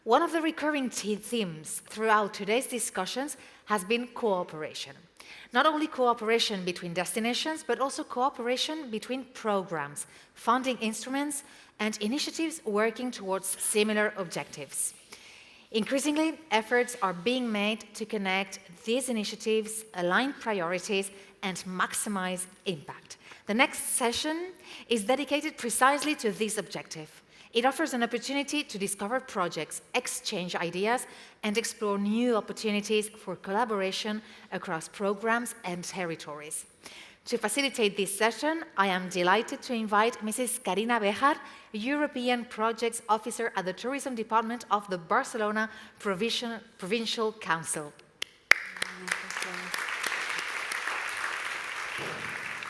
One of the recurring themes throughout today's discussions has been cooperation. Not only cooperation between destinations, but also cooperation between programs, funding instruments, and initiatives working towards similar objectives. Increasingly, efforts are being made to connect these initiatives, align priorities, and maximize impact. The next session is dedicated precisely to this objective. It offers an opportunity to discover projects, exchange ideas, and explore new opportunities for collaboration across programs and territories. To facilitate this session, I am delighted to invite Mrs. Carina Bejar, European Projects Officer at the Tourism Department of the Barcelona Provincial Council.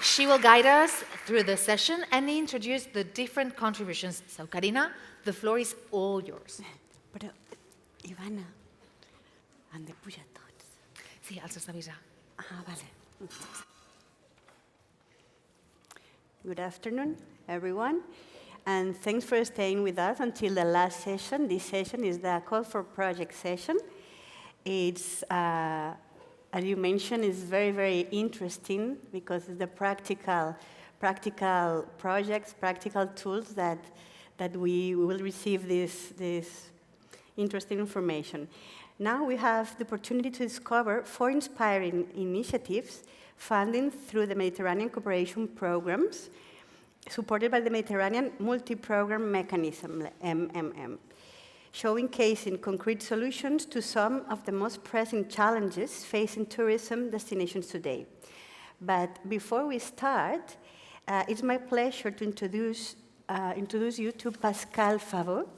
She will guide us through the session and introduce the different contributions. So, Carina, the floor is all yours. Però, Ivana, han de pujar tots. Sí, els has d'avisar. Ah, vale. Good afternoon, everyone, and thanks for staying with us until the last session. This session is the Call for Project session. It's, as you mentioned, it's very, very interesting because it's the practical projects, practical tools that we will receive this interesting information. Now we have the opportunity to discover 4 inspiring initiatives funding through the Mediterranean Cooperation Programs, supported by the Mediterranean Multi-Program Mechanism, MMM, showcasing concrete solutions to some of the most pressing challenges facing tourism destinations today. But before we start, it's my pleasure to introduce you to Pascal Favot.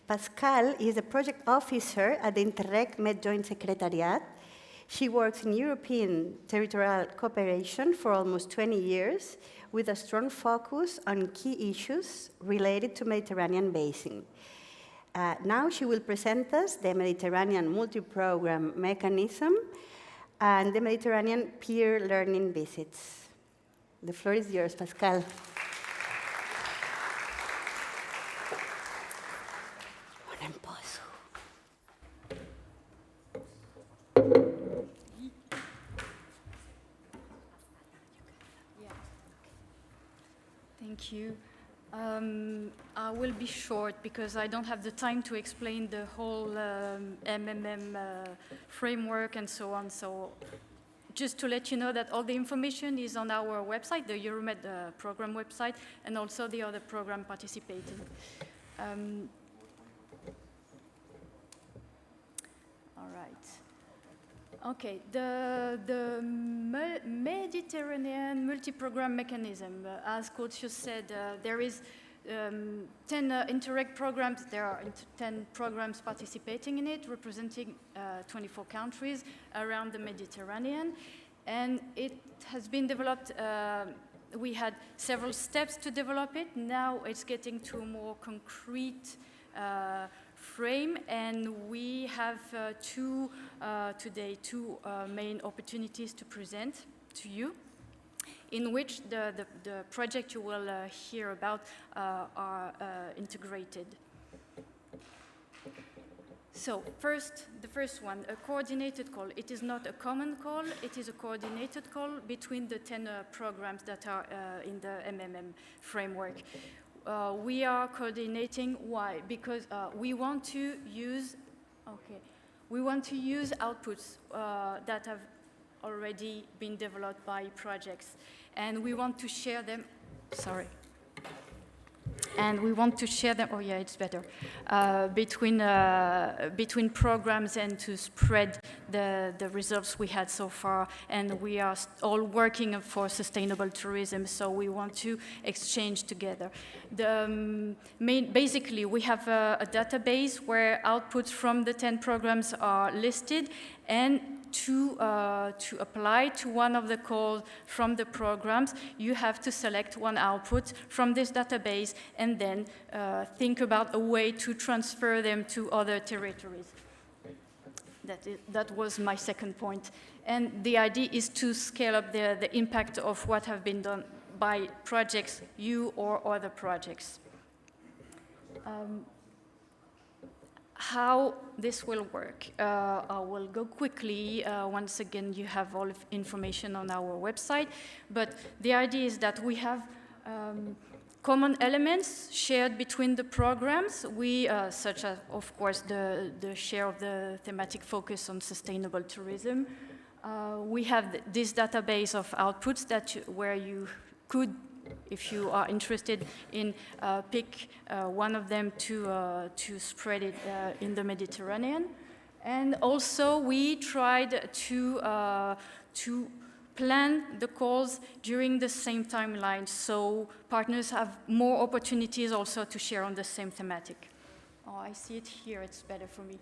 Pascal is a project officer at the Interreg Med Joint Secretariat. She works in European territorial cooperation for almost 20 years with a strong focus on key issues related to Mediterranean basin. Now she will present us the Mediterranean Multi-Program Mechanism and the Mediterranean Peer Learning Visits. The floor is yours, Pascal. Thank you. I will be short because I don't have the time to explain the whole MMM framework and so on. So just to let you know that all the information is on our website, the Euromed program website, and also the other program participating. All right. Okay, the Mediterranean multi-program mechanism, as Coach just said, there is 10 Interreg programs. There are 10 programs participating in it, representing 24 countries around the Mediterranean. And it has been developed, we had several steps to develop it. Now it's getting to a more concrete frame, and we have today two main opportunities to present to you, in which the project you will hear about are integrated. So the first one, a coordinated call. It is not a common call, it is a coordinated call between the 10 programs that are in the MMM framework. We are coordinating. Why? Because we want to use outputs that have already been developed by projects, and we want to share them. Sorry. And we want to share them. Oh yeah, it's better between programs and to spread the results we had so far. And we are all working for sustainable tourism, so we want to exchange together. Basically, we have a database where outputs from the 10 programs are listed, and to apply to one of the calls from the programs, you have to select one output from this database and then think about a way to transfer them to other territories. That was my second point. And the idea is to scale up the impact of what have been done by projects, you or other projects. how this will work. I will go quickly. Once again, you have all of information on our website, but the idea is that we have common elements shared between the programs, such as, of course, the share of the thematic focus on sustainable tourism. We have this database of outputs where you could, if you are interested in, pick one of them to spread it in the Mediterranean. And also, we tried to plan the calls during the same timeline, so partners have more opportunities also to share on the same thematic. Oh, I see it here, it's better for me.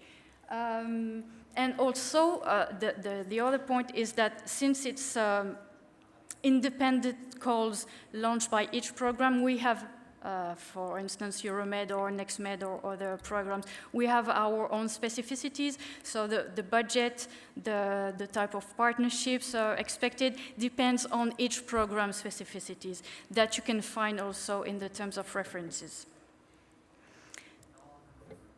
And also, the other point is that since it's independent calls launched by each program, we have, for instance, Euromed or NextMed or other programs, we have our own specificities. So the budget, the type of partnerships expected depends on each program specificities that you can find also in the terms of references.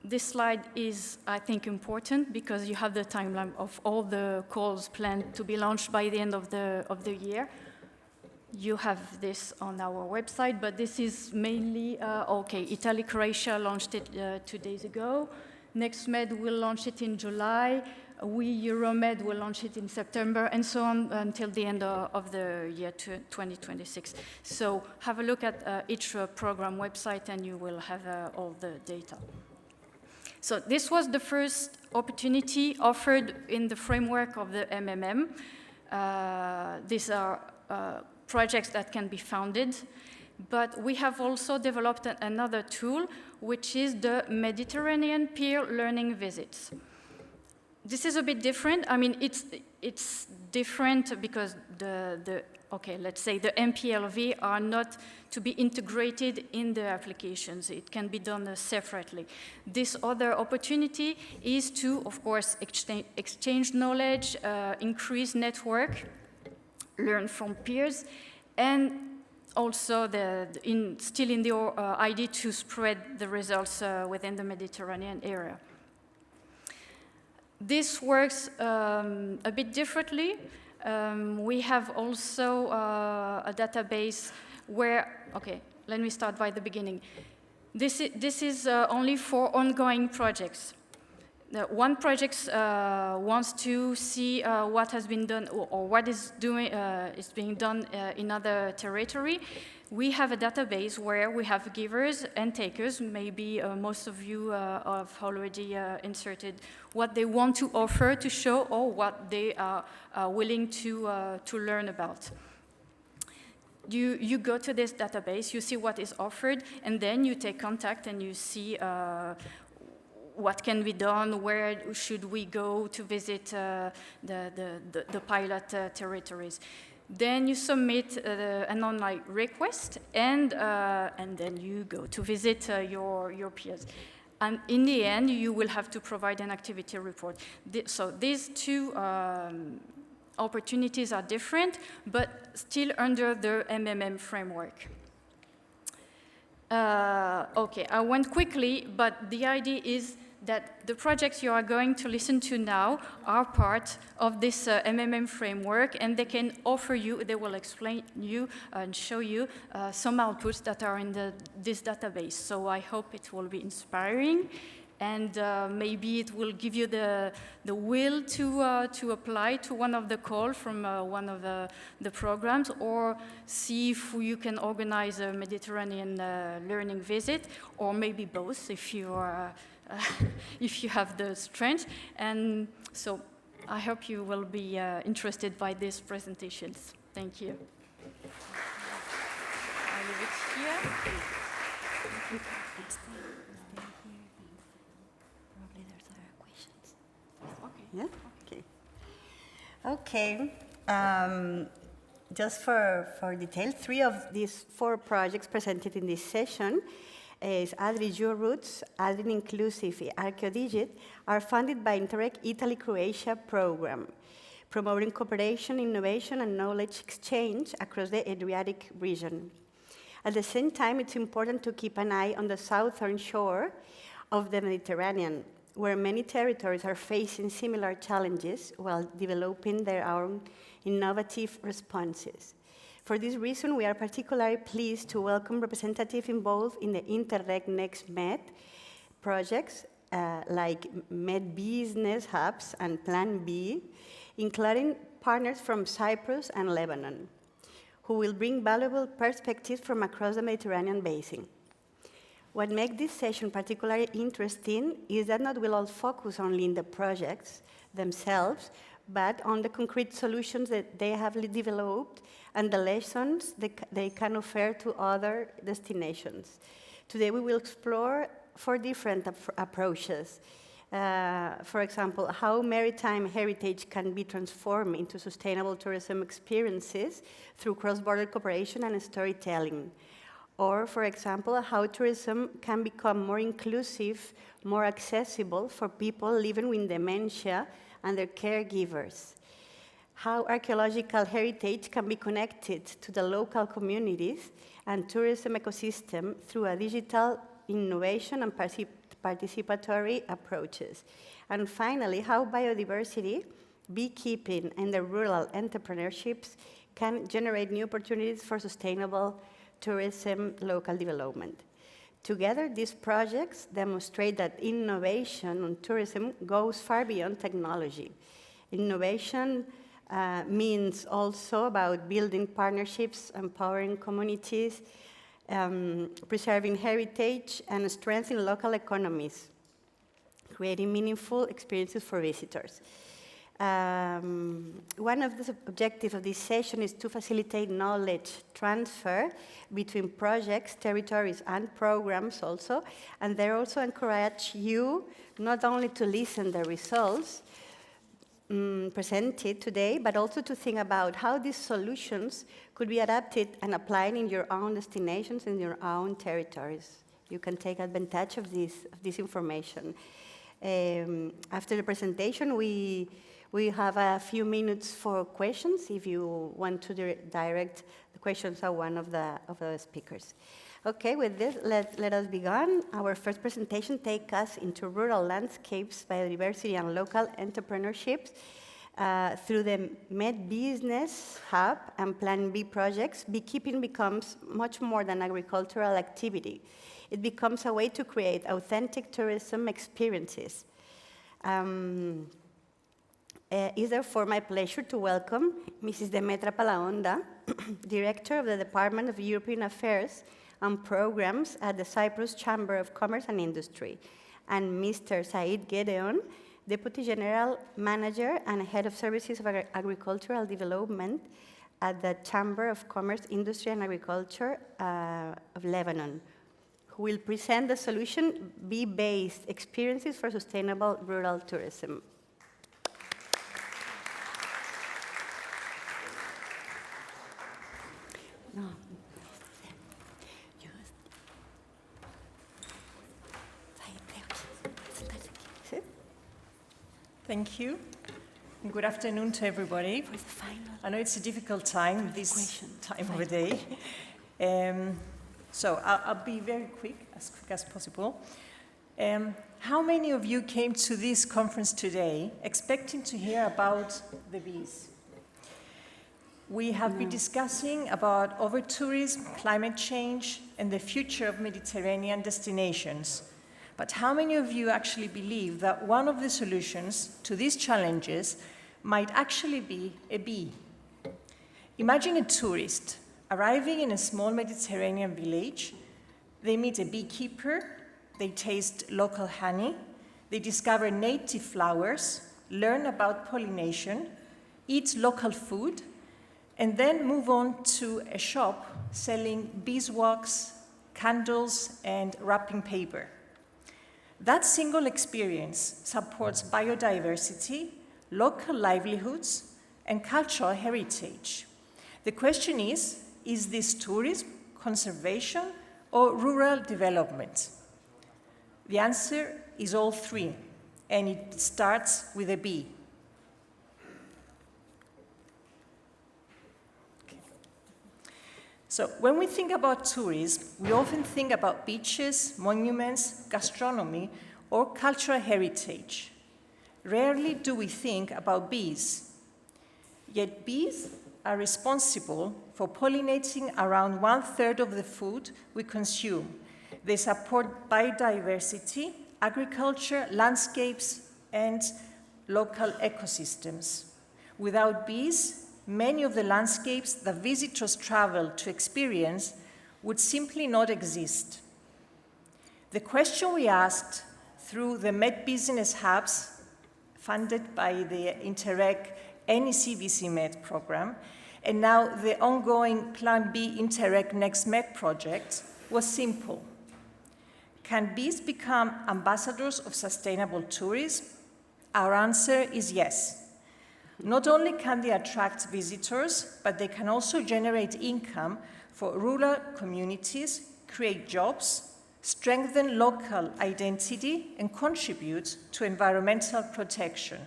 This slide is, I think, important because you have the timeline of all the calls planned to be launched by the end of the year. You have this on our website, but this is mainly, Italy, Croatia launched it 2 days ago. NextMed will launch it in July. Euromed will launch it in September, and so on until the end of the year 2026. So have a look at each program website and you will have all the data. So this was the first opportunity offered in the framework of the MMM. These are projects that can be funded, but we have also developed another tool, which is the Mediterranean peer learning visits. This is a bit different. I mean, it's different because let's say the MPLV are not to be integrated in the applications. It can be done separately. This other opportunity is to, of course, exchange knowledge, increase network, learn from peers, and also still in the idea to spread the results within the Mediterranean area. This works a bit differently. We have also a database where, let me start by the beginning. This is only for ongoing projects. One project wants to see what has been done or what is being done in other territory. We have a database where we have givers and takers. Maybe most of you have already inserted what they want to offer to show or what they are willing to learn about. You go to this database, you see what is offered, and then you take contact and you see what can be done, where should we go to visit the pilot territories. Then you submit an online request, and then you go to visit your peers. And in the end, you will have to provide an activity report. So these two opportunities are different, but still under the MMM framework. I went quickly, but the idea is that the projects you are going to listen to now are part of this MMM framework, and they can offer you, they will explain you and show you some outputs that are in this database. So I hope it will be inspiring, and maybe it will give you the will to apply to one of the calls from one of the programs, or see if you can organize a Mediterranean learning visit, or maybe both if you are if you have the strength. And so I hope you will be interested by these presentations. Thank you. I'll leave it here. Probably there's other questions. Okay. Yeah? Okay. Just for detail, 3 of these 4 projects presented in this session is Adri Your Roots, Adri Inclusive, ArcheoDigit, are funded by Interreg Italy-Croatia program, promoting cooperation, innovation, and knowledge exchange across the Adriatic region. At the same time, it's important to keep an eye on the southern shore of the Mediterranean, where many territories are facing similar challenges while developing their own innovative responses. For this reason, we are particularly pleased to welcome representatives involved in the Interreg Next Med projects, like Med Business Hubs and Plan B, including partners from Cyprus and Lebanon, who will bring valuable perspectives from across the Mediterranean basin. What makes this session particularly interesting is that not will all focus only in the projects themselves, but on the concrete solutions that they have developed and the lessons they can offer to other destinations. Today we will explore 4 different approaches. For example, how maritime heritage can be transformed into sustainable tourism experiences through cross-border cooperation and storytelling. Or, for example, how tourism can become more inclusive, more accessible for people living with dementia and their caregivers. How archaeological heritage can be connected to the local communities and tourism ecosystem through a digital innovation and participatory approaches. And finally, how biodiversity, beekeeping, and the rural entrepreneurships can generate new opportunities for sustainable tourism, local development. Together, these projects demonstrate that innovation on tourism goes far beyond technology. Innovation means also about building partnerships, empowering communities, preserving heritage, and strengthening local economies, creating meaningful experiences for visitors. One of the objectives of this session is to facilitate knowledge transfer between projects, territories, and programs also, and they also encourage you not only to listen to the results presented today, but also to think about how these solutions could be adapted and applied in your own destinations, in your own territories. You can take advantage of this information. After the presentation, we have a few minutes for questions if you want to direct the questions at one of the speakers. Okay, with this, let us begin. Our first presentation takes us into rural landscapes, biodiversity, and local entrepreneurships. Through the Med Business Hub and Plan B projects, beekeeping becomes much more than agricultural activity. It becomes a way to create authentic tourism experiences. It's therefore my pleasure to welcome Mrs. Demetra Palaonda, Director of the Department of European Affairs and Programs at the Cyprus Chamber of Commerce and Industry, and Mr. Said Gedeon, Deputy General Manager and Head of Services of Agricultural Development at the Chamber of Commerce, Industry and Agriculture of Lebanon, who will present the solution bee-based experiences for sustainable rural tourism. No. Thank you. And good afternoon to everybody. I know it's a difficult time, this time of the day. So I'll be very quick as possible. How many of you came to this conference today expecting to hear about the bees? We have been discussing about over-tourism, climate change, and the future of Mediterranean destinations. But how many of you actually believe that one of the solutions to these challenges might actually be a bee? Imagine a tourist arriving in a small Mediterranean village. They meet a beekeeper, they taste local honey, they discover native flowers, learn about pollination, eat local food, and then move on to a shop selling beeswax, candles, and wrapping paper. That single experience supports biodiversity, local livelihoods, and cultural heritage. The question is this tourism, conservation, or rural development? The answer is all three, and it starts with a bee. So when we think about tourism, we often think about beaches, monuments, gastronomy, or cultural heritage. Rarely do we think about bees. Yet bees are responsible for pollinating around 1/3 of the food we consume. They support biodiversity, agriculture, landscapes, and local ecosystems. Without bees, many of the landscapes that visitors travel to experience would simply not exist. The question we asked through the Med Business Hubs, funded by the Interreg NEC-VC Med program, and now the ongoing Plan B Interreg Next Med project, was simple. Can bees become ambassadors of sustainable tourism? Our answer is yes. Not only can they attract visitors, but they can also generate income for rural communities, create jobs, strengthen local identity, and contribute to environmental protection.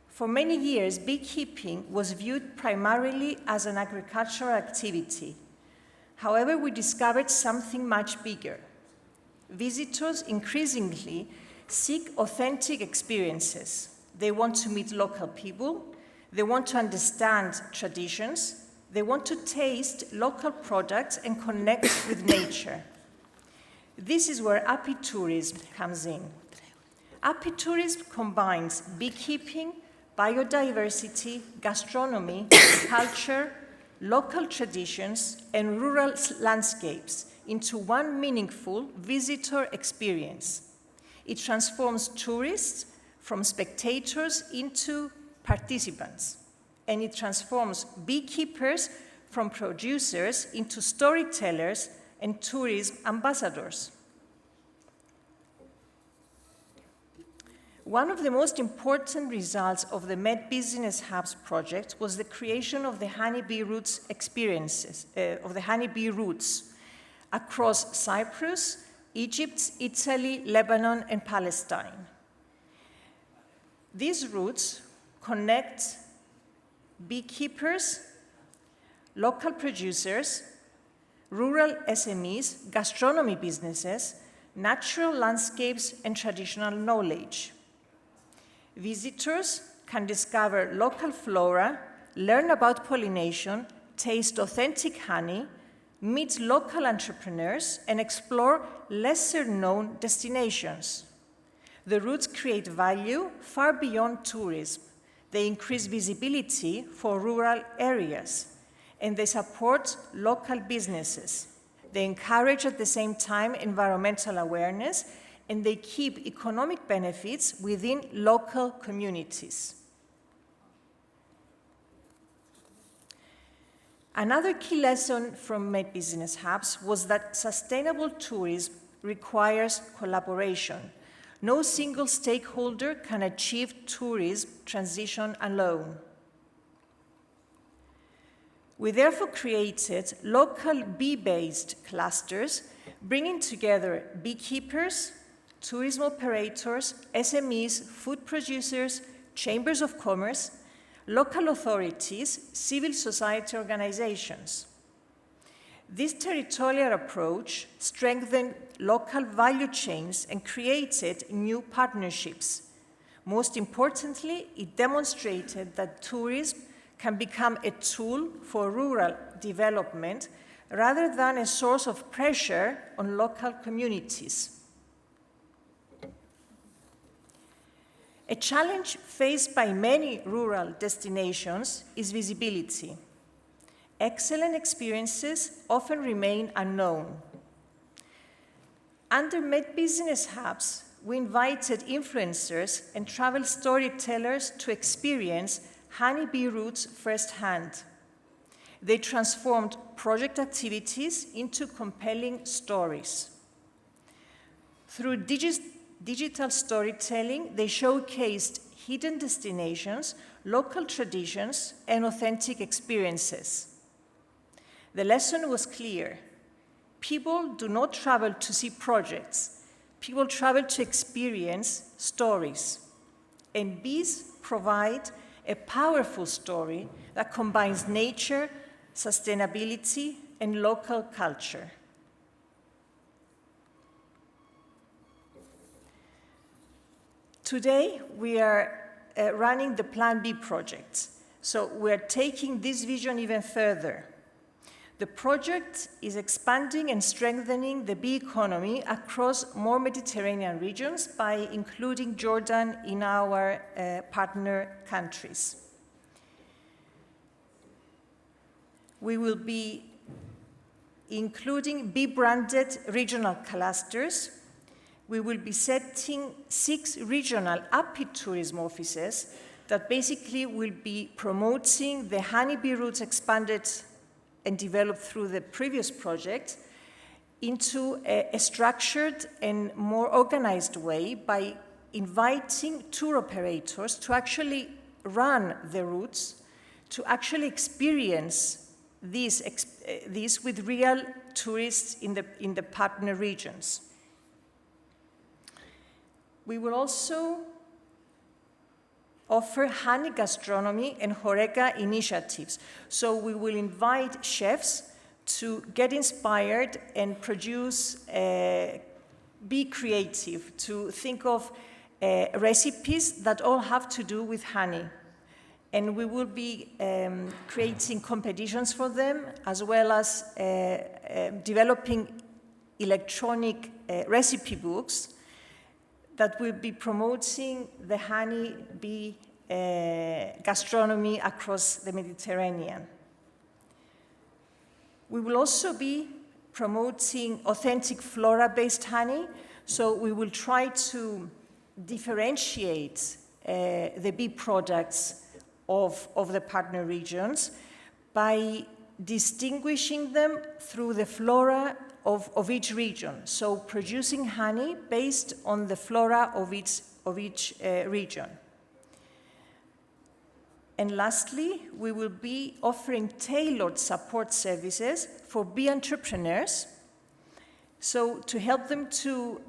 For many years, beekeeping was viewed primarily as an agricultural activity. However, we discovered something much bigger. Visitors increasingly seek authentic experiences. They want to meet local people, they want to understand traditions, they want to taste local products and connect with nature. This is where apitourism comes in. Apitourism combines beekeeping, biodiversity, gastronomy, culture, local traditions, and rural landscapes into one meaningful visitor experience. It transforms tourists from spectators into participants, and it transforms beekeepers from producers into storytellers and tourism ambassadors. One of the most important results of the Med Business Hubs project was the creation of the honeybee routes across Cyprus, Egypt, Italy, Lebanon, and Palestine. These routes connect beekeepers, local producers, rural SMEs, gastronomy businesses, natural landscapes, and traditional knowledge. Visitors can discover local flora, learn about pollination, taste authentic honey, meet local entrepreneurs, and explore lesser-known destinations. The routes create value far beyond tourism. They increase visibility for rural areas, and they support local businesses. They encourage at the same time environmental awareness, and they keep economic benefits within local communities. Another key lesson from Med Business Hubs was that sustainable tourism requires collaboration. No single stakeholder can achieve tourism transition alone. We therefore created local bee-based clusters, bringing together beekeepers, tourism operators, SMEs, food producers, chambers of commerce, local authorities, civil society organizations. This territorial approach strengthened local value chains and created new partnerships. Most importantly, it demonstrated that tourism can become a tool for rural development rather than a source of pressure on local communities. A challenge faced by many rural destinations is visibility. Excellent experiences often remain unknown. Under Med Business Hubs, we invited influencers and travel storytellers to experience honeybee routes firsthand. They transformed project activities into compelling stories. Through digital storytelling, they showcased hidden destinations, local traditions, and authentic experiences. The lesson was clear. People do not travel to see projects. People travel to experience stories. And bees provide a powerful story that combines nature, sustainability, and local culture. Today, we are running the Plan B project. So we're taking this vision even further. The project is expanding and strengthening the bee economy across more Mediterranean regions by including Jordan in our partner countries. We will be including bee-branded regional clusters. We will be setting 6 regional apitourism offices that basically will be promoting the honeybee routes expanded and developed through the previous project into a structured and more organized way by inviting tour operators to actually run the routes, to actually experience this with real tourists in the partner regions. We will also offer honey gastronomy and HoReCa initiatives. So we will invite chefs to get inspired and produce, be creative, to think of recipes that all have to do with honey. And we will be creating competitions for them, as well as developing electronic recipe books that will be promoting the honey bee gastronomy across the Mediterranean. We will also be promoting authentic flora-based honey, so we will try to differentiate the bee products of the partner regions by distinguishing them through the flora of each region, so producing honey based on the flora of each region. And lastly, we will be offering tailored support services for bee entrepreneurs, so to help them to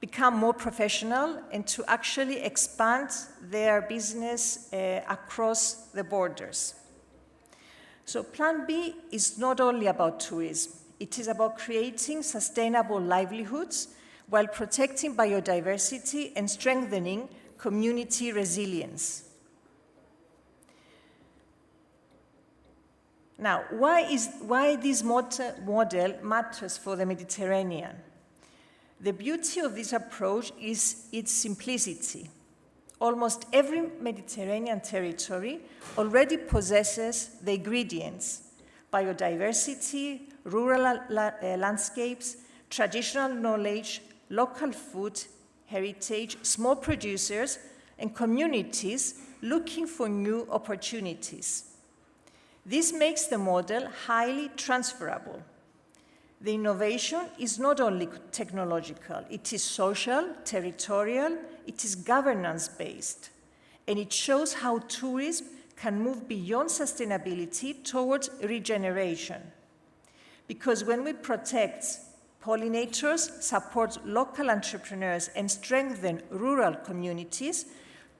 become more professional and to actually expand their business across the borders. So Plan B is not only about tourism. It is about creating sustainable livelihoods while protecting biodiversity and strengthening community resilience. Now, why this model matters for the Mediterranean? The beauty of this approach is its simplicity. Almost every Mediterranean territory already possesses the ingredients: biodiversity, rural landscapes, traditional knowledge, local food, heritage, small producers, and communities looking for new opportunities. This makes the model highly transferable. The innovation is not only technological, it is social, territorial, it is governance-based, and it shows how tourism can move beyond sustainability towards regeneration. Because when we protect pollinators, support local entrepreneurs, and strengthen rural communities,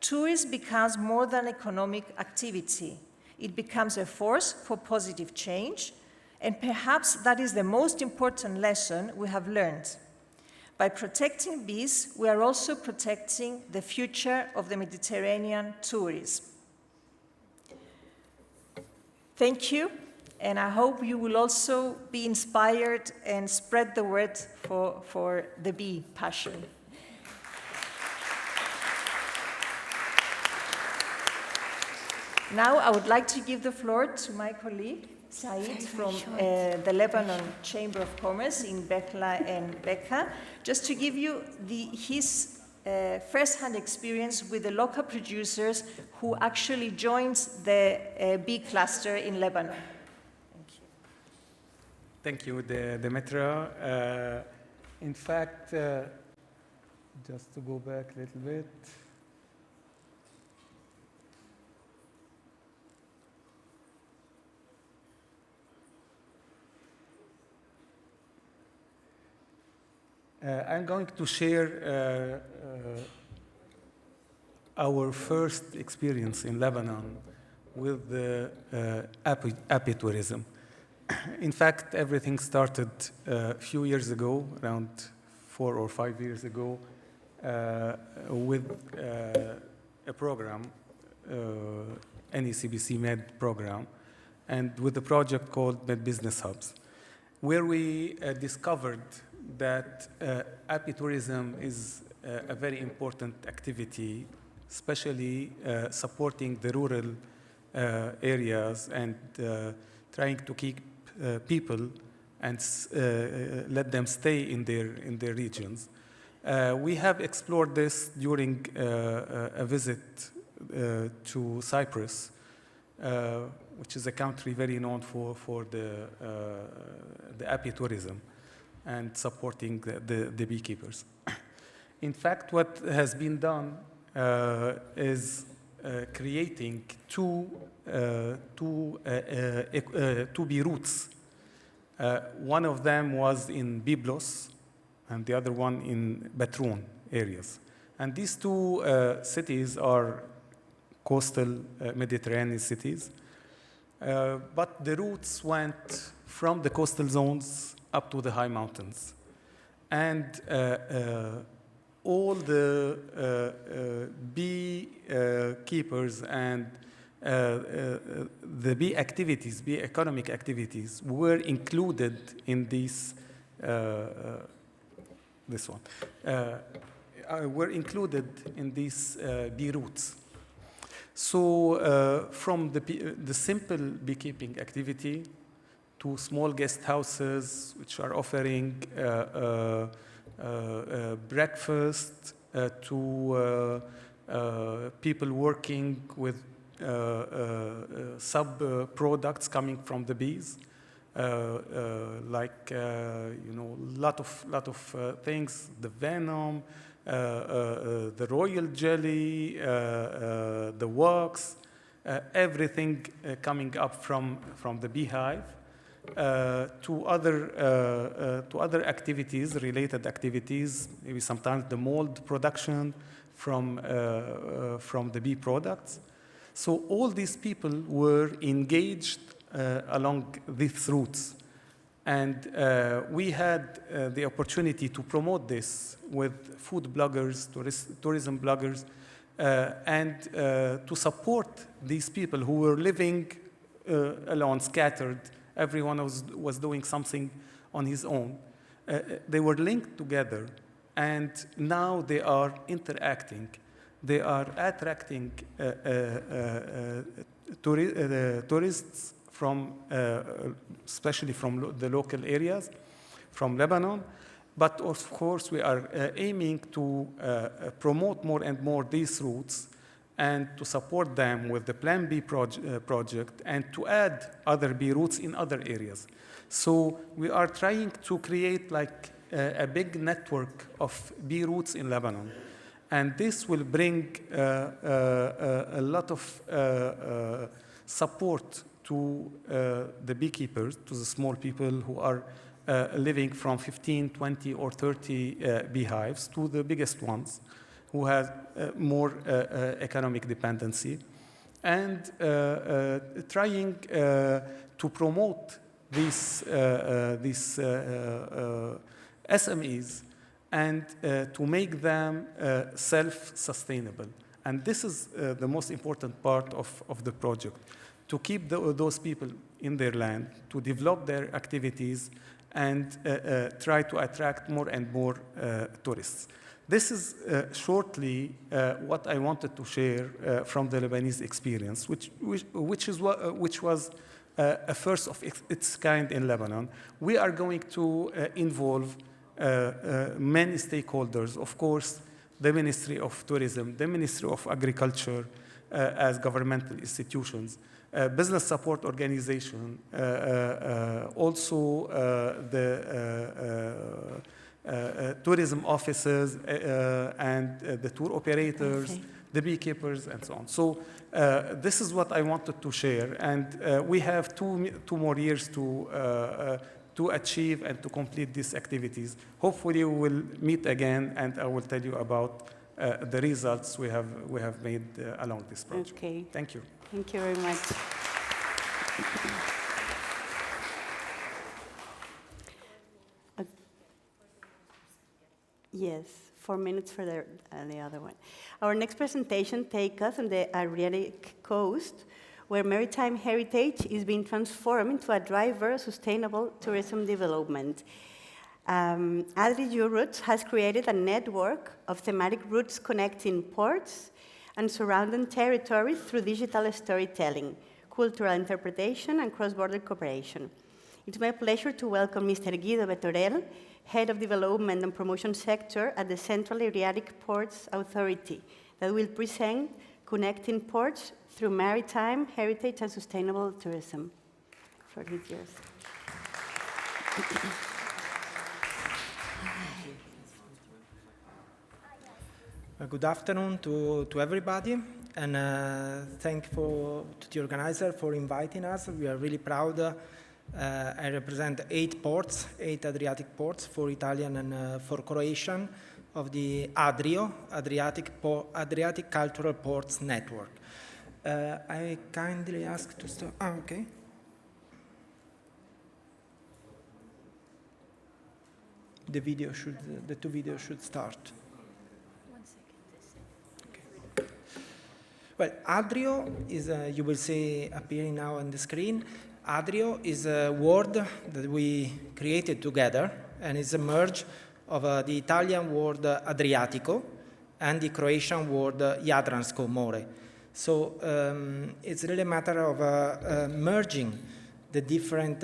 tourism becomes more than economic activity. It becomes a force for positive change, and perhaps that is the most important lesson we have learned. By protecting bees, we are also protecting the future of the Mediterranean tourism. Thank you, and I hope you will also be inspired and spread the word for the bee passion. Now I would like to give the floor to my colleague, Said from the Lebanon Chamber of Commerce in Bekla and Becca, just to give you his first-hand experience with the local producers who actually joined the bee cluster in Lebanon. Thank you, Demetra. In fact, just to go back a little bit. I'm going to share our first experience in Lebanon with the apitourism. In fact, everything started a few years ago, around 4 or 5 years ago, with a program, NECBC MED program, and with a project called MED Business Hubs, where we discovered that apitourism is a very important activity, especially supporting the rural areas and trying to keep people and let them stay in their regions. We have explored this during a visit to Cyprus, which is a country very known for the apitourism and supporting the beekeepers. In fact, what has been done is creating two bee routes. One of them was in Byblos, and the other one in Batroun areas. And these two cities are coastal Mediterranean cities. But the routes went from the coastal zones up to the high mountains. And all the bee keepers and the bee activities, bee economic activities, were included in these, were included in these bee routes. So from the simple beekeeping activity to small guest houses, which are offering breakfast, to people working with sub-products coming from the bees, like lot of things, the venom, the royal jelly, the wax, everything coming up from the beehive, to other activities, related activities, maybe sometimes the mold production from the bee products. So all these people were engaged along these routes. And we had the opportunity to promote this with food bloggers, tourism bloggers, and to support these people who were living alone, scattered. Everyone was doing something on his own. They were linked together, and now they are interacting. They are attracting tourists from, especially from the local areas, from Lebanon. But of course, we are aiming to promote more and more these routes and to support them with the Plan B project and to add other bee routes in other areas. So we are trying to create like a big network of bee routes in Lebanon. And this will bring a lot of support to the beekeepers, to the small people who are living from 15, 20, or 30 beehives to the biggest ones who have more economic dependency, and trying to promote these SMEs and to make them self-sustainable. And this is the most important part of the project, to keep those people in their land, to develop their activities, and try to attract more and more tourists. This is shortly what I wanted to share from the Lebanese experience, which was a first of its kind in Lebanon. We are going to involve many stakeholders, of course, the Ministry of Tourism, the Ministry of Agriculture as governmental institutions, business support organization, also the tourism offices and the tour operators, the beekeepers, and so on. So this is what I wanted to share, and we have two more years to achieve and to complete these activities. Hopefully, we will meet again, and I will tell you about the results we have made along this project. Okay. Thank you. Thank you very much. Yes, 4 minutes for the other one. Our next presentation takes us on the Adriatic coast, where maritime heritage is being transformed into a driver of sustainable tourism development. Adri has created a network of thematic routes connecting ports and surrounding territories through digital storytelling, cultural interpretation, and cross-border cooperation. It's my pleasure to welcome Mr. Guido Betorel, Head of Development and Promotion Sector at the Central Adriatic Ports Authority, that will present Connecting Ports through Maritime Heritage and Sustainable Tourism. The floor is yours. Good afternoon to everybody, and thank to the organizer for inviting us. We are really proud. I represent 8 ports, 8 Adriatic ports, 4 Italian and 4 Croatian, of the ADRIO, Adriatic Cultural Ports Network. I kindly ask to start. Okay. The 2 videos should start. Well, ADRIO is, you will see appearing now on the screen. ADRIO is a word that we created together, and is a merge of the Italian word Adriatico and the Croatian word Jadransko more. So it's really a matter of merging the different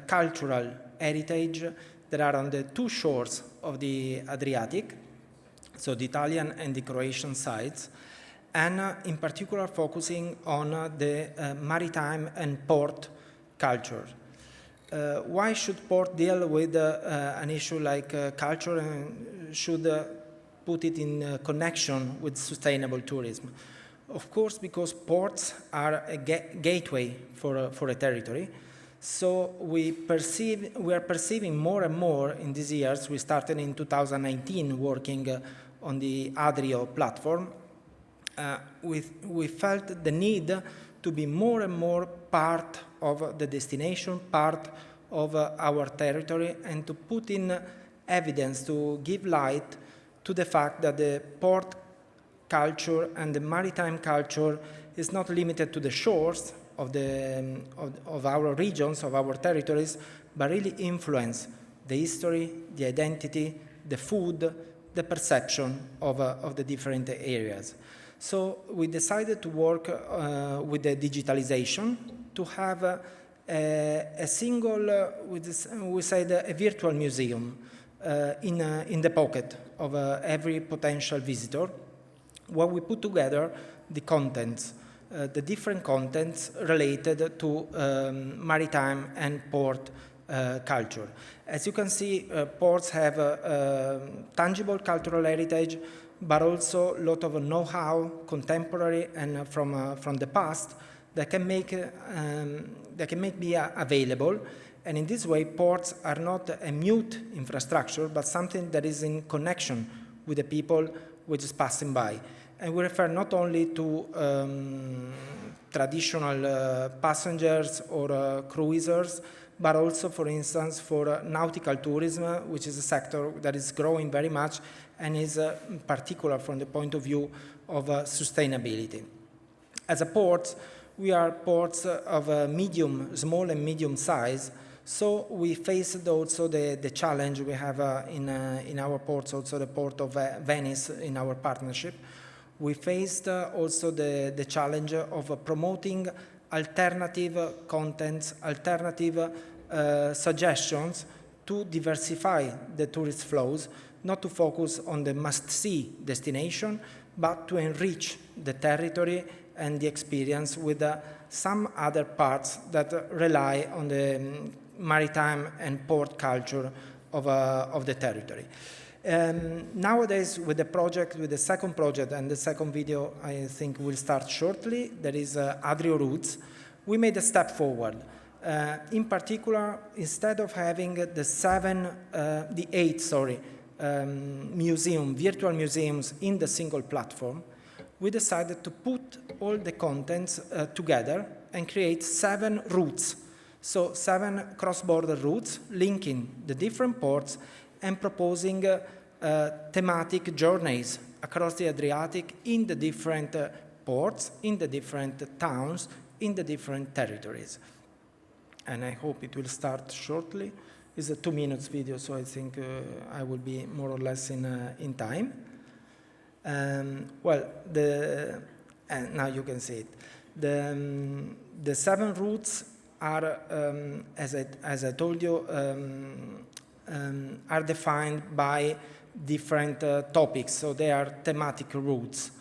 cultural heritage that are on the 2 shores of the Adriatic, so the Italian and the Croatian sides, and in particular focusing on the maritime and port culture. Why should port deal with an issue like culture and should put it in connection with sustainable tourism? Of course, because ports are a gateway for a territory. So we are perceiving more and more in these years. We started in 2019 working on the ADRIO platform. We felt the need to be more and more part of the destination, part of our territory, and to put in evidence, to give light to the fact that the port culture and the maritime culture is not limited to the shores of our regions, of our territories, but really influence the history, the identity, the food, the perception of the different areas. So we decided to work with the digitalization to have a single, we said, a virtual museum in the pocket of every potential visitor, where we put together the contents, the different contents related to maritime and port culture. As you can see, ports have tangible cultural heritage, but also a lot of know-how, contemporary and from the past, that can make be available. And in this way, ports are not a mute infrastructure, but something that is in connection with the people which is passing by. And we refer not only to traditional passengers or cruisers, but also, for instance, for nautical tourism, which is a sector that is growing very much and is particular from the point of view of sustainability. As a port, we are ports of small and medium size, so we faced also the challenge we have in our ports, also the port of Venice in our partnership. We faced also the challenge of promoting alternative contents, alternative suggestions to diversify the tourist flows, not to focus on the must-see destination, but to enrich the territory and the experience with some other parts that rely on the maritime and port culture of the territory. Nowadays, with the second project, and the second video I think will start shortly, that is ADRIO Roots, we made a step forward. In particular, instead of having the 8 virtual museums in the single platform, we decided to put all the contents together and create 7 routes. So 7 cross-border routes linking the different ports and proposing thematic journeys across the Adriatic in the different ports, in the different towns, in the different territories. And I hope it will start shortly. It's a 2 minutes video, so I think I will be more or less in time. Well, and now you can see it. The 7 routes are, as I told you, are defined by different topics, so they are thematic routes.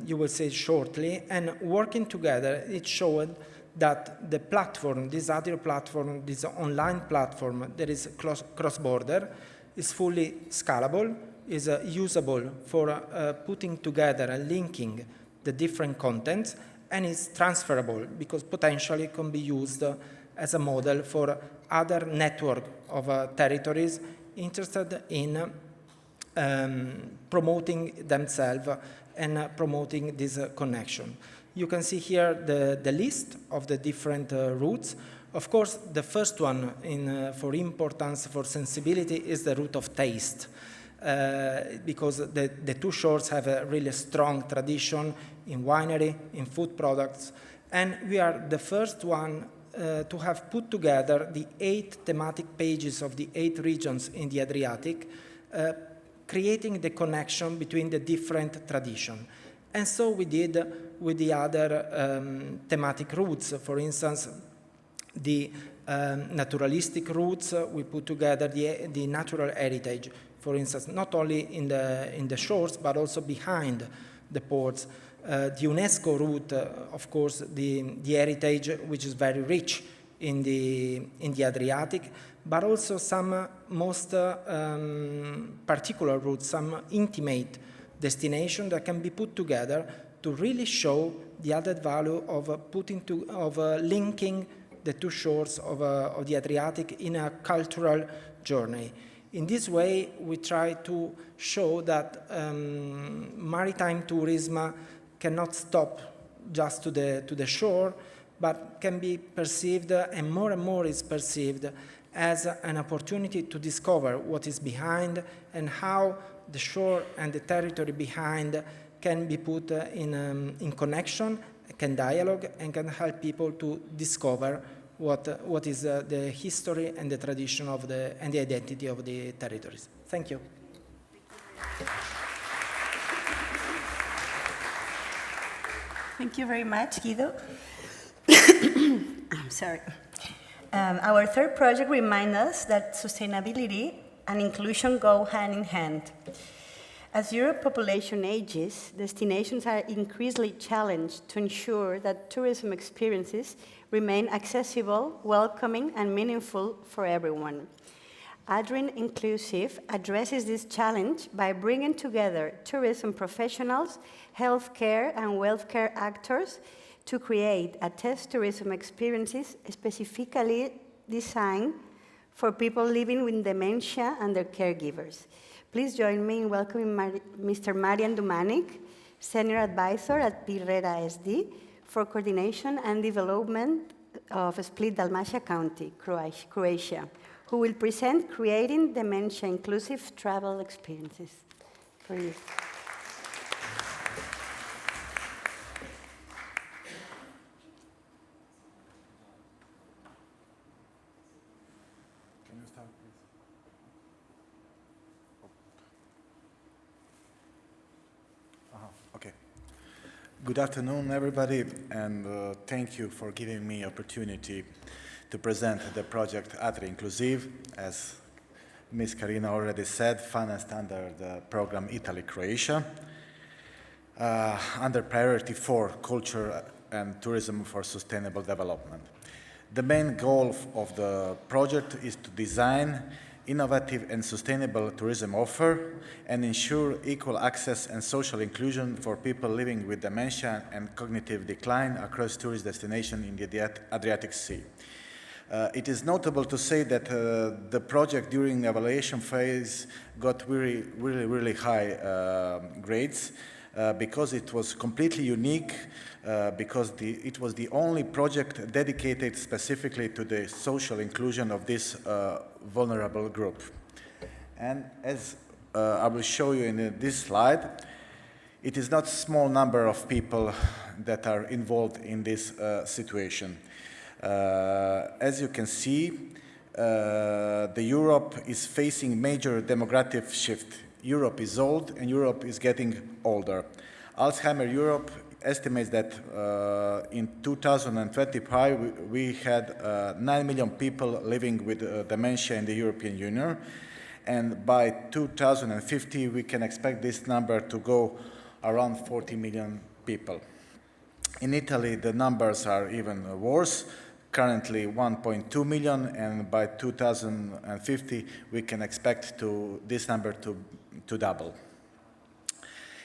You will see it shortly, and working together, it showed that the platform, this Adrio platform, this online platform that is cross-border, is fully scalable, is usable for putting together and linking the different contents, and is transferable because potentially it can be used as a model for other network of territories interested in promoting themselves and promoting this connection. You can see here the list of the different routes. Of course, the first one for importance, for sensibility, is the route of taste. Because the two shores have a really strong tradition in winery, in food products, and we are the first one to have put together the 8 thematic pages of the 8 regions in the Adriatic, creating the connection between the different traditions. And so we did with the other thematic routes. For instance, the naturalistic routes, we put together the natural heritage, for instance, not only in the shores, but also behind the ports. The UNESCO route, of course, the heritage, which is very rich in the Adriatic, but also some most particular routes, some intimate destination that can be put together to really show the added value of linking the two shores of the Adriatic in a cultural journey. In this way, we try to show that maritime tourism cannot stop just to the shore, but can be perceived, and more is perceived, as an opportunity to discover what is behind and how the shore and the territory behind can be put in connection, can dialogue, and can help people to discover what is the history and the tradition and the identity of the territories. Thank you. Thank you very much, Guido. I'm sorry. Our third project reminds us that sustainability and inclusion go hand in hand. As Europe's population ages, destinations are increasingly challenged to ensure that tourism experiences remain accessible, welcoming, and meaningful for everyone. Adrian Inclusive addresses this challenge by bringing together tourism professionals, healthcare, and welfare actors to create a test tourism experiences specifically designed for people living with dementia and their caregivers. Please join me in welcoming Mr. Marian Dumanic, Senior Advisor at Pirrera SD for Coordination and Development of Split Dalmatia County, Croatia, who will present Creating Dementia-Inclusive Travel Experiences. Please. Okay. Good afternoon, everybody, and thank you for giving me opportunity to present the project Adria Inclusive. As Ms. Karina already said, financed under the program Italy-Croatia, under priority 4, culture and tourism for sustainable development. The main goal of the project is to design innovative and sustainable tourism offer and ensure equal access and social inclusion for people living with dementia and cognitive decline across tourist destinations in the Adriatic Sea. It is notable to say that the project during the evaluation phase got really high grades because it was completely unique, because it was the only project dedicated specifically to the social inclusion of this vulnerable group. And as I will show you in this slide, it is not a small number of people that are involved in this situation. As you can see, the Europe is facing major demographic shift. Europe is old and Europe is getting older. Alzheimer Europe estimates that in 2025 we had 9 million people living with dementia in the European Union, and by 2050 we can expect this number to go around 40 million people. In Italy the numbers are even worse, currently 1.2 million, and by 2050 we can expect this number to double.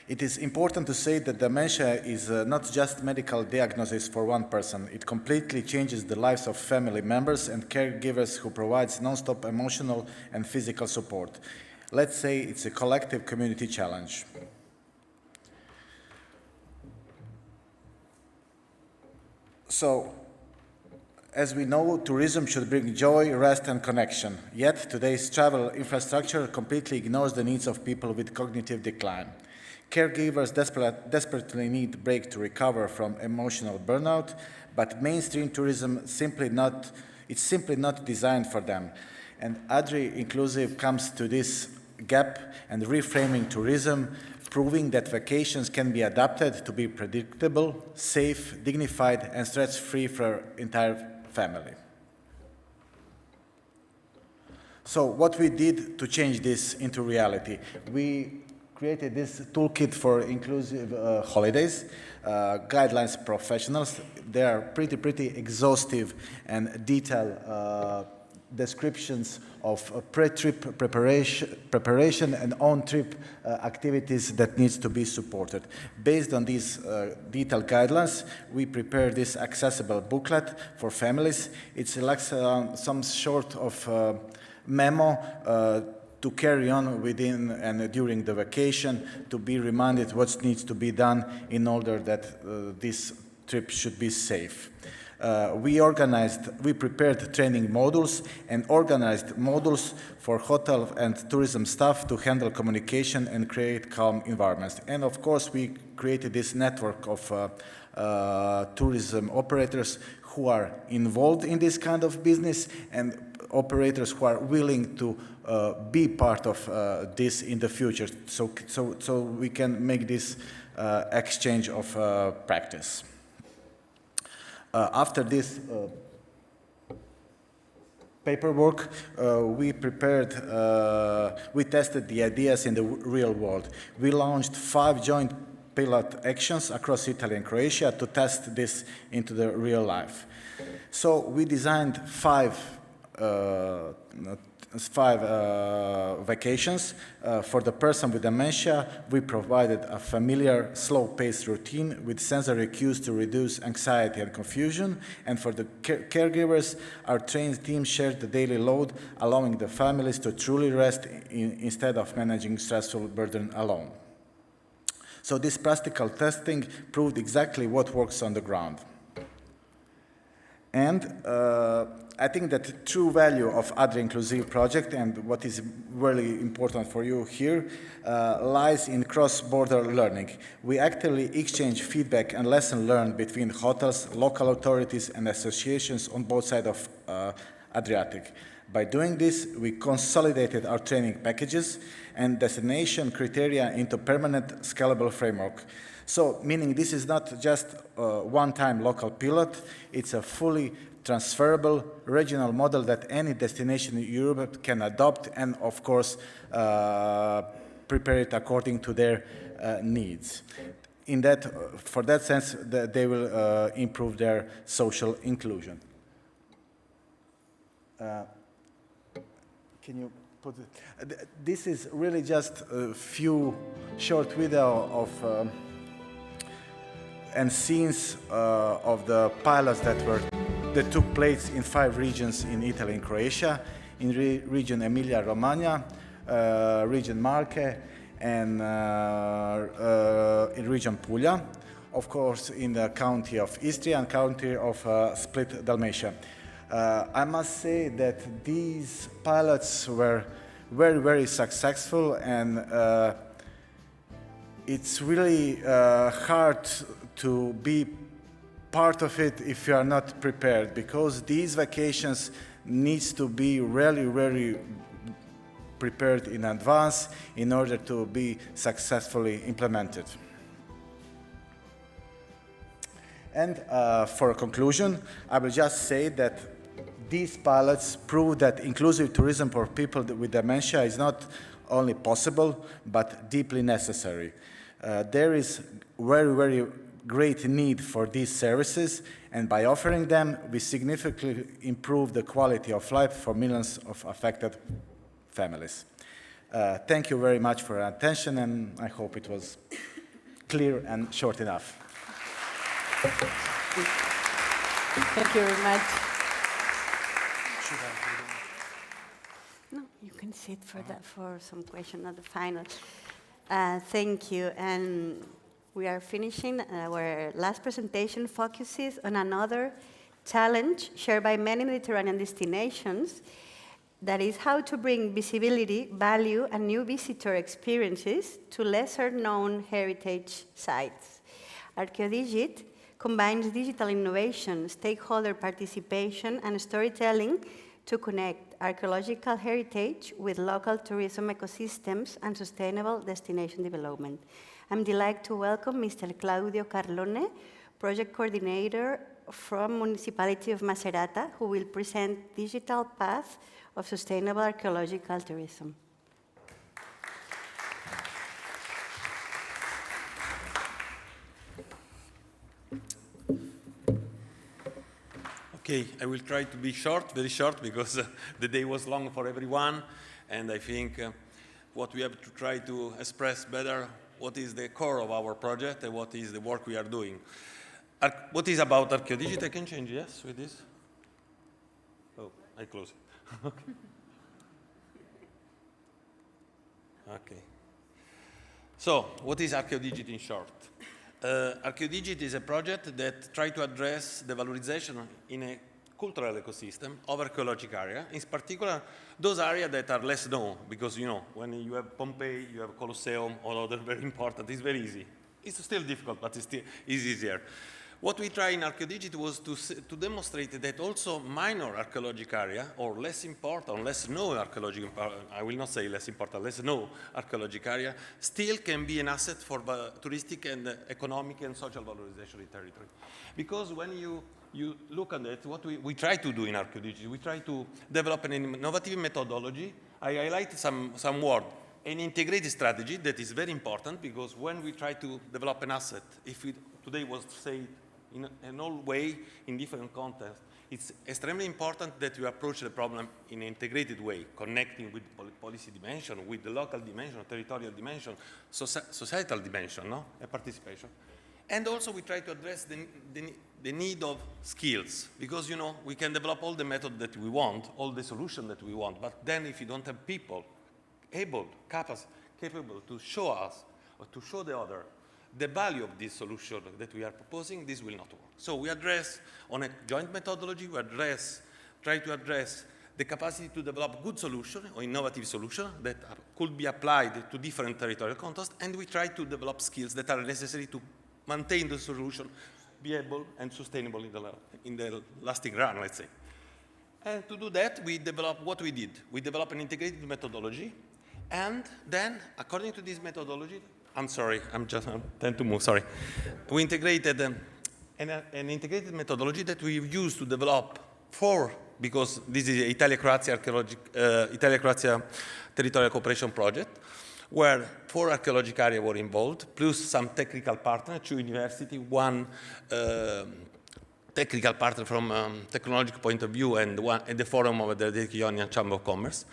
It is important to say that dementia is not just medical diagnosis for one person. It completely changes the lives of family members and caregivers who provides non-stop emotional and physical support. Let's say it's a collective community challenge. So, as we know, tourism should bring joy, rest, and connection. Yet, today's travel infrastructure completely ignores the needs of people with cognitive decline. Caregivers desperately need a break to recover from emotional burnout, but mainstream tourism it's simply not designed for them. And ADRI Inclusive comes to this gap and reframing tourism, proving that vacations can be adapted to be predictable, safe, dignified, and stress-free for entire family. So what we did to change this into reality? We created this toolkit for inclusive holidays, guidelines professionals. They are pretty exhaustive and detailed descriptions of pre-trip preparation and on-trip activities that needs to be supported. Based on these detailed guidelines, we prepared this accessible booklet for families. It selects some sort of memo to carry on within and during the vacation, to be reminded what needs to be done in order that this trip should be safe. We prepared training modules and organized modules for hotel and tourism staff to handle communication and create calm environments. And of course, we created this network of tourism operators who are involved in this kind of business and operators who are willing to be part of this in the future, so we can make this exchange of practice. After this paperwork, we tested the ideas in the real world. We launched 5 joint pilot actions across Italy and Croatia to test this into the real life. So we designed 5 vacations. For the person with dementia, we provided a familiar, slow-paced routine with sensory cues to reduce anxiety and confusion. And for the caregivers, our trained team shared the daily load, allowing the families to truly rest instead of managing stressful burden alone. So this practical testing proved exactly what works on the ground. And I think that the true value of ADRI Inclusive project and what is really important for you here lies in cross-border learning. We actively exchange feedback and lessons learned between hotels, local authorities, and associations on both sides of Adriatic. By doing this, we consolidated our training packages and destination criteria into permanent scalable framework. So, meaning this is not just a one-time local pilot, it's a fully transferable regional model that any destination in Europe can adopt and, of course, prepare it according to their needs. For that sense, they will improve their social inclusion. Can you put it? This is really just a few short video of and scenes of the pilots that took place in 5 regions in Italy and Croatia, in region Emilia-Romagna, region Marche, and in region Puglia, of course in the county of Istria and county of Split, Dalmatia. I must say that these pilots were very, very successful, and it's really hard to be part of it if you are not prepared, because these vacations needs to be really, really prepared in advance in order to be successfully implemented. And for a conclusion, I will just say that these pilots prove that inclusive tourism for people with dementia is not only possible, but deeply necessary. There is very, very great need for these services, and by offering them, we significantly improve the quality of life for millions of affected families. Thank you very much for your attention, and I hope it was clear and short enough. Thank you very much. No, you can sit for that for some question at the final. Thank you, and we are finishing. Our last presentation focuses on another challenge shared by many Mediterranean destinations, that is how to bring visibility, value, and new visitor experiences to lesser-known heritage sites. ArcheoDigit combines digital innovation, stakeholder participation, and storytelling to connect archaeological heritage with local tourism ecosystems and sustainable destination development. I'm delighted to welcome Mr. Claudio Carlone, project coordinator from Municipality of Macerata, who will present Digital Path of Sustainable Archaeological Tourism. Okay, I will try to be short, very short, because the day was long for everyone, and I think what we have to try to express better what is the core of our project and what is the work we are doing. What is about ArcheoDigit? I can change, yes, with this? Oh, I close it. Okay. Okay. So, what is ArcheoDigit in short? ArcheoDigit is a project that tries to address the valorization in a cultural ecosystem of archaeological areas, in particular those areas that are less known, because you know, when you have Pompeii, you have Colosseum, or other very important, it's very easy. It's still difficult, but it's easier. What we tried in ArcheoDigit was to demonstrate that also minor archaeological area, or less important, less known archaeological, I will not say less important, less known archaeological area, still can be an asset for touristic and economic and social valorization in territory. Because when you look at it, what we try to do in ArcheoDigit, we try to develop an innovative methodology. I highlight some words. An integrated strategy that is very important, because when we try to develop an asset, if it today was said in an old way, in different contexts, it's extremely important that you approach the problem in an integrated way, connecting with policy dimension, with the local dimension, territorial dimension, societal dimension, no? And participation. And also we try to address the need of skills, because you know, we can develop all the method that we want, all the solution that we want, but then if you don't have people able, capable to show us, or to show the other, the value of this solution that we are proposing, this will not work. So we address on a joint methodology, we try to address the capacity to develop good solution or innovative solution that could be applied to different territorial contexts, and we try to develop skills that are necessary to maintain the solution viable and sustainable in the lasting run, let's say. And to do that, we developed what we did. We developed an integrated methodology, and then, according to this methodology, I'm sorry, I'm trying to move, sorry. We integrated an integrated methodology that we used to develop because this is Italia-Croatia Territorial Cooperation Project, where 4 archaeological areas were involved, plus some technical partners, 2 universities, 1 technical partner from technological point of view, and the forum of the Ionian Chamber of Commerce.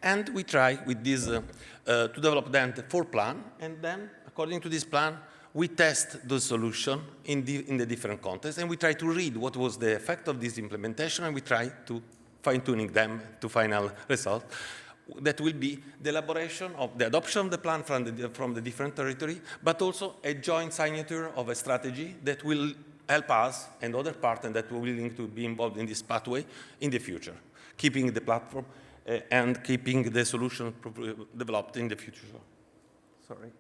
And we try with this to develop then the 4 plan, and then according to this plan, we test the solution in the different contexts, and we try to read what was the effect of this implementation, and we try to fine-tuning them to final result. That will be the elaboration of the adoption of the plan from the different territory, but also a joint signature of a strategy that will help us and other partners that are willing to be involved in this pathway in the future, keeping the platform and keeping the solution developed in the future. Sorry.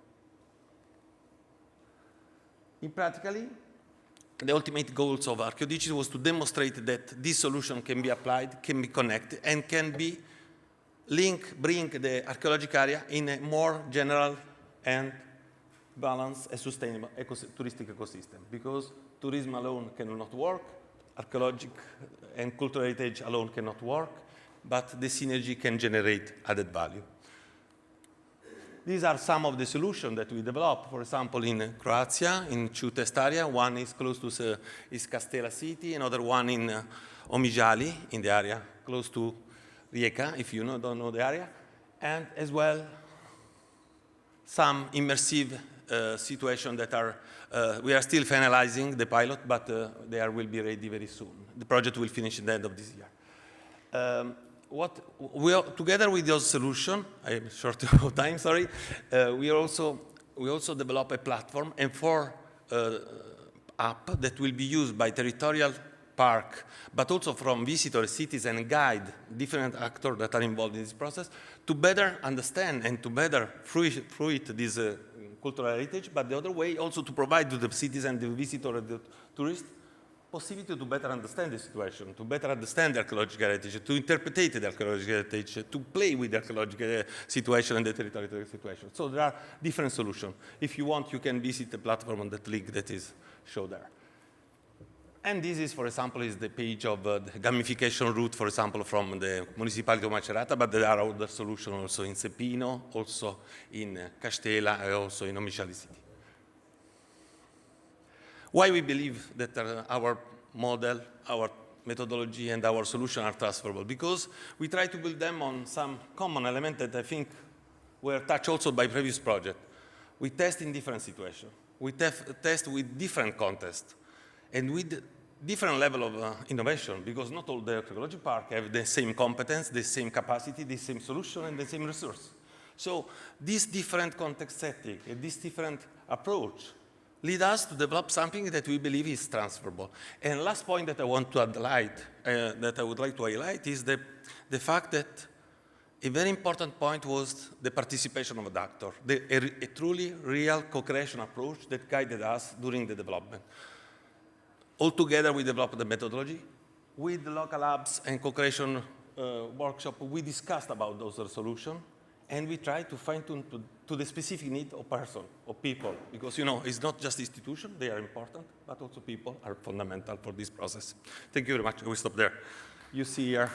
In practically, the ultimate goals of ArcheoDigit was to demonstrate that this solution can be applied, can be connected, and can be bring the archaeological area in a more general and balanced and sustainable touristic ecosystem. Because tourism alone cannot work, archaeological and cultural heritage alone cannot work, but the synergy can generate added value. These are some of the solutions that we developed. For example, in Croatia, in two test areas. One is close to Castella city, another one in Omižali, in the area close to Rijeka, if you don't know the area. And as well, some immersive situations that are, we are still finalizing the pilot, but they will be ready very soon. The project will finish at the end of this year. Together with those solutions, I'm short of time, sorry, we also develop a platform and 4 app that will be used by territorial park, but also from visitors, citizens, and guide, different actors that are involved in this process, to better understand and to better fruit this cultural heritage, but the other way also to provide to the citizen, the visitor, and the tourist, possibility to better understand the situation, to better understand the archaeological heritage, to interpret the archaeological heritage, to play with the archaeological situation and the territorial situation. So there are different solutions. If you want, you can visit the platform on that link that is shown there. And this is, for example, is the page of the gamification route, for example, from the municipality of Macerata, but there are other solutions also in Sepino, also in Castella, and also in Omižali city. Why we believe that our model, our methodology, and our solution are transferable? Because we try to build them on some common element that I think were touched also by previous projects. We test in different situations. We test with different contexts and with different level of innovation, because not all the archaeological parks have the same competence, the same capacity, the same solution, and the same resource. So this different context setting and this different approach lead us to develop something that we believe is transferable. And last point that I want to highlight, that I would like to highlight, is the fact that a very important point was the participation of the actor, a truly real co-creation approach that guided us during the development. Altogether, we developed the methodology. With the local labs and co-creation workshop, we discussed about those solutions, and we tried to fine-tune to the specific need of person, of people, because it's not just institutions, they are important, but also people are fundamental for this process. Thank you very much. I will stop there. You see here.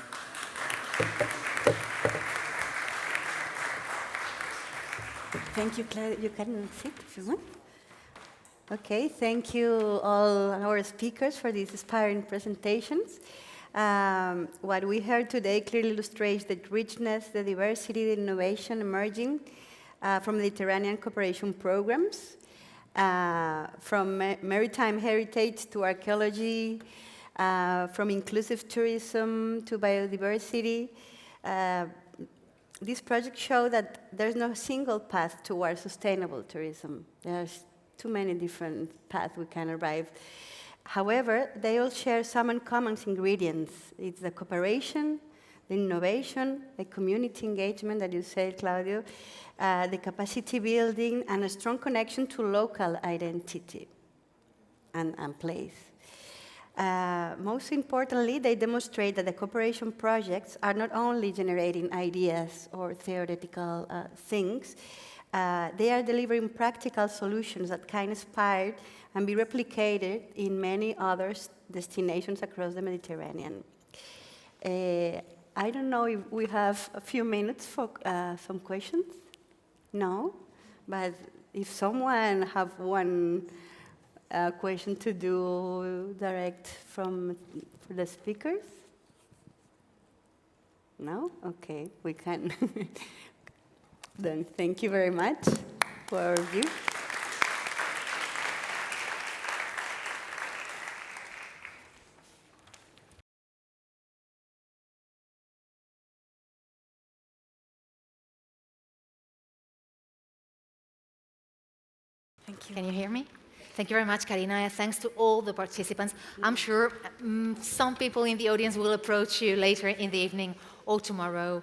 Thank you, Claire. You can sit if you want. Okay, thank you all our speakers for these inspiring presentations. What we heard today clearly illustrates the richness, the diversity, the innovation emerging from Mediterranean cooperation programs, from maritime heritage to archaeology, from inclusive tourism to biodiversity. This project shows that there's no single path towards sustainable tourism. There's too many different paths we can arrive. However, they all share some uncommon ingredients. It's the cooperation, the innovation, the community engagement that you said, Claudio, the capacity building, and a strong connection to local identity and place. Most importantly, they demonstrate that the cooperation projects are not only generating ideas or theoretical things, they are delivering practical solutions that can inspire and be replicated in many other destinations across the Mediterranean. I don't know if we have a few minutes for some questions. No? But if someone have one question to do direct for the speakers? No? Okay, we can. Then thank you very much for our view. Thank you. Can you hear me? Thank you very much, Karina. Thanks to all the participants. I'm sure some people in the audience will approach you later in the evening all tomorrow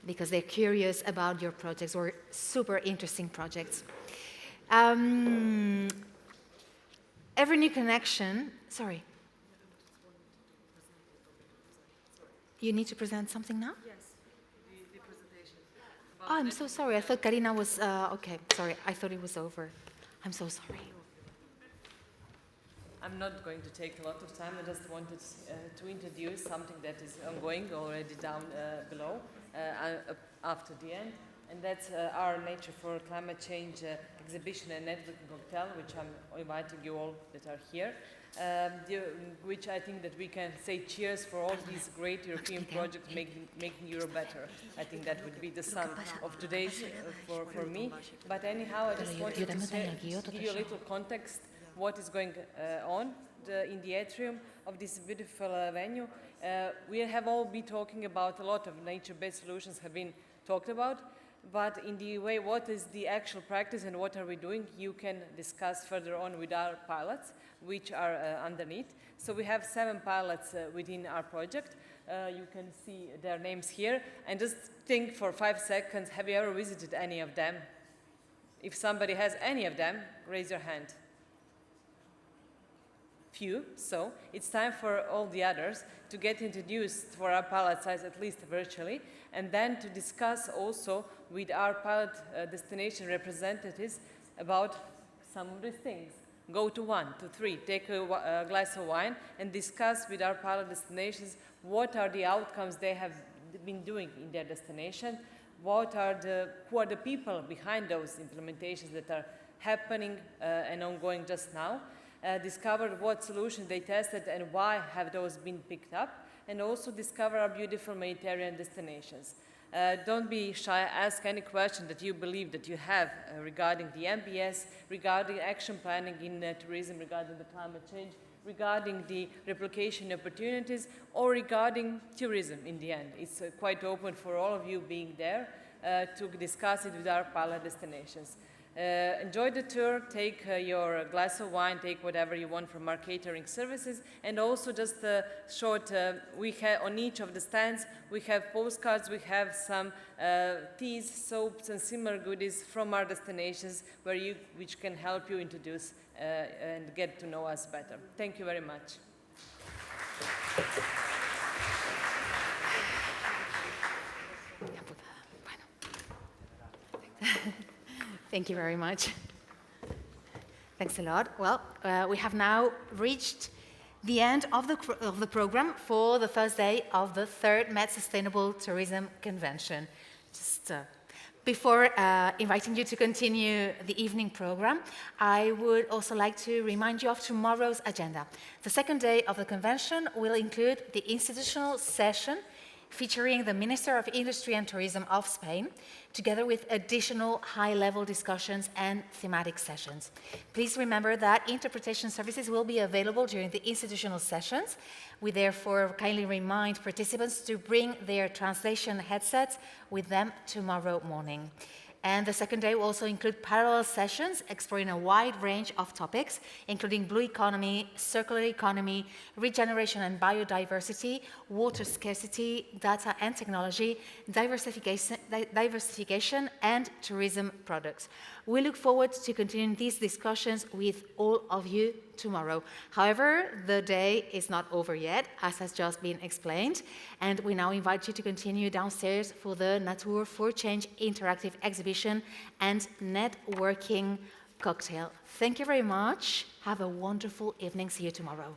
because they're curious about your projects or super interesting projects. Every new connection, sorry. You need to present something now? Yes, the presentation. Oh, I'm so sorry. I thought Karina was, okay, sorry. I thought it was over. I'm so sorry. I'm not going to take a lot of time. I just wanted to introduce something that is ongoing already down below after the end. And that's our Nature for Climate Change exhibition and networking cocktail, which I'm inviting you all that are here. Which I think that we can say cheers for all these great European projects making Europe better. I think that would be the sum of today's for me. But anyhow, I just wanted to give you a little context what is going on in the atrium of this beautiful venue. We have all been talking about a lot of nature-based solutions have been talked about, but in the way what is the actual practice and what are we doing, you can discuss further on with our pilots, which are underneath. So we have 7 pilots within our project. You can see their names here. And just think for 5 seconds, have you ever visited any of them? If somebody has any of them, raise your hand. Few, so it's time for all the others to get introduced for our pilot size, at least virtually, and then to discuss also with our pilot destination representatives about some of these things. Go to 1, to 3, take a glass of wine and discuss with our pilot destinations what are the outcomes they have been doing in their destination, who are the people behind those implementations that are happening and ongoing just now. Discover what solutions they tested and why have those been picked up, and also discover our beautiful Mediterranean destinations. Don't be shy, ask any question that you believe that you have regarding the MBS, regarding action planning in tourism, regarding the climate change, regarding the replication opportunities, or regarding tourism in the end. It's quite open for all of you being there to discuss it with our pilot destinations. Enjoy the tour, take your glass of wine, take whatever you want from our catering services, and also just a short, we have on each of the stands, we have postcards, we have some teas, soaps, and similar goodies from our destinations which can help you introduce and get to know us better. Thank you very much. Thank you very much. Thanks a lot. Well, we have now reached the end of the program for the first day of the 3rd Med Sustainable Tourism Convention. Just before inviting you to continue the evening program, I would also like to remind you of tomorrow's agenda. The 2nd day of the convention will include the institutional session featuring the Minister of Industry and Tourism of Spain, together with additional high-level discussions and thematic sessions. Please remember that interpretation services will be available during the institutional sessions. We therefore kindly remind participants to bring their translation headsets with them tomorrow morning. And the 2nd day will also include parallel sessions exploring a wide range of topics, including blue economy, circular economy, regeneration and biodiversity, water scarcity, data and technology, diversification, and tourism products. We look forward to continuing these discussions with all of you tomorrow. However, the day is not over yet, as has just been explained, and we now invite you to continue downstairs for the Nature for Change interactive exhibition and networking cocktail. Thank you very much. Have a wonderful evening. See you tomorrow.